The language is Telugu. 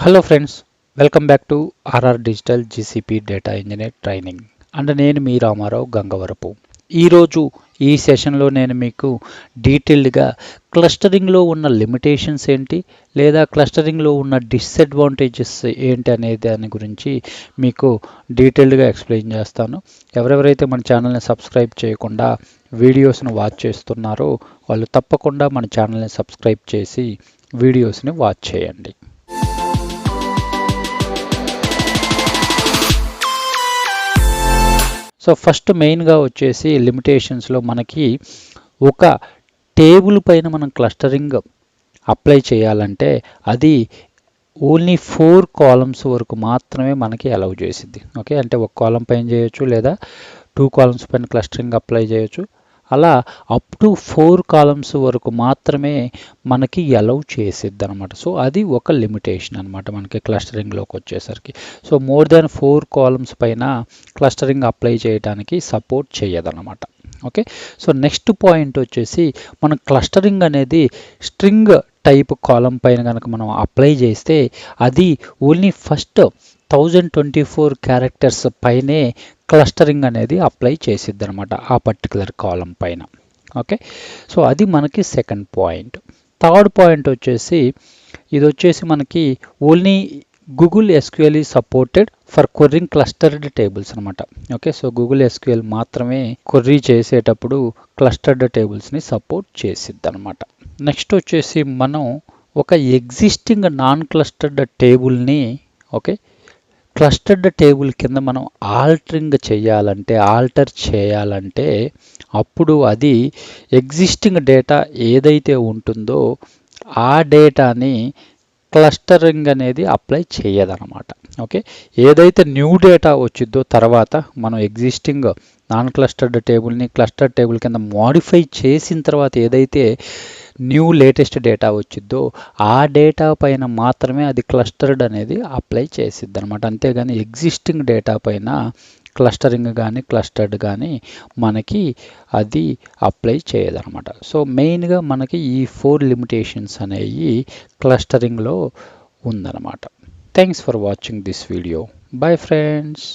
Hello friends, welcome back to RR Digital GCP data engineer training and నేను మీ రామారావు గంగవరపు. ఈరోజు ఈ సెషన్లో నేను మీకు డీటెయిల్డ్గా క్లస్టరింగ్లో ఉన్న లిమిటేషన్స్ ఏంటి, లేదా క్లస్టరింగ్లో ఉన్న డిసడ్వాంటేజెస్ ఏంటి అనే దాని గురించి మీకు డీటెయిల్డ్గా ఎక్స్ప్లెయిన్ చేస్తాను. ఎవరెవరైతే మన ఛానల్ని సబ్స్క్రైబ్ చేయకుండా వీడియోస్ని వాచ్ చేస్తున్నారో వాళ్ళు తప్పకుండా మన ఛానల్ని సబ్స్క్రైబ్ చేసి వీడియోస్ని వాచ్ చేయండి. సో ఫస్ట్ మెయిన్గా వచ్చేసి లిమిటేషన్స్లో మనకి ఒక టేబుల్ పైన మనం క్లస్టరింగ్ అప్లై చేయాలంటే అది ఓన్లీ 4 కాలమ్స్ వరకు మాత్రమే మనకి అలౌ చేసిద్ది. ఓకే, అంటే ఒక కాలం పైన చేయొచ్చు లేదా 2 కాలమ్స్ పైన క్లస్టరింగ్ అప్లై చేయొచ్చు. అలా అప్ టు 4 కాలమ్స్ వరకు మాత్రమే మనకి అలౌ చేసిద్ది అనమాట. సో అది ఒక లిమిటేషన్ అనమాట మనకి క్లస్టరింగ్లోకి వచ్చేసరికి. సో మోర్ దాన్ 4 కాలమ్స్ పైన క్లస్టరింగ్ అప్లై చేయడానికి సపోర్ట్ చేయదన్నమాట. ఓకే, సో నెక్స్ట్ పాయింట్ వచ్చేసి మనం క్లస్టరింగ్ అనేది స్ట్రింగ్ టైప్ కాలం పైన కనుక మనం అప్లై చేస్తే అది ఓన్లీ ఫస్ట్ 1024 క్యారెక్టర్స్ పైనే క్లస్టరింగ్ అనేది అప్లై చేసిద్ది అనమాట ఆ పర్టికులర్ కాలం పైన. ఓకే, సో అది మనకి సెకండ్ పాయింట్. థర్డ్ పాయింట్ వచ్చేసి ఇది వచ్చేసి మనకి ఓన్లీ గూగుల్ ఎస్క్యూఎల్ ఈ సపోర్టెడ్ ఫర్ కొర్రింగ్ క్లస్టర్డ్ టేబుల్స్ అనమాట. ఓకే, సో గూగుల్ ఎస్క్యూఎల్ మాత్రమే కొర్రీ చేసేటప్పుడు క్లస్టర్డ్ టేబుల్స్ని సపోర్ట్ చేసిద్ది అనమాట. నెక్స్ట్ వచ్చేసి మనం ఒక ఎగ్జిస్టింగ్ నాన్ క్లస్టర్డ్ టేబుల్ని క్లస్టర్డ్ టేబుల్ కింద మనం ఆల్టర్ చేయాలంటే అప్పుడు అది ఎగ్జిస్టింగ్ డేటా ఏదైతే ఉంటుందో ఆ డేటాని క్లస్టరింగ్ అనేది అప్లై చేయదన్నమాట. ఓకే, ఏదైతే న్యూ డేటా వచ్చిద్దో తర్వాత మనం ఎగ్జిస్టింగ్ నాన్ క్లస్టర్డ్ టేబుల్ని క్లస్టర్డ్ టేబుల్ కింద మోడిఫై చేసిన తర్వాత ఏదైతే న్యూ లేటెస్ట్ డేటా వచ్చిద్దో ఆ డేటా పైన మాత్రమే అది క్లస్టర్డ్ అనేది అప్లై చేసిద్ది అనమాట. అంతేగాని ఎగ్జిస్టింగ్ డేటా పైన క్లస్టరింగ్ కానీ క్లస్టర్డ్ కానీ మనకి అది అప్లై చేయదన్నమాట. సో మెయిన్గా మనకి ఈ 4 లిమిటేషన్స్ అనేవి క్లస్టరింగ్లో ఉందన్నమాట. Thanks for watching this video. Bye friends.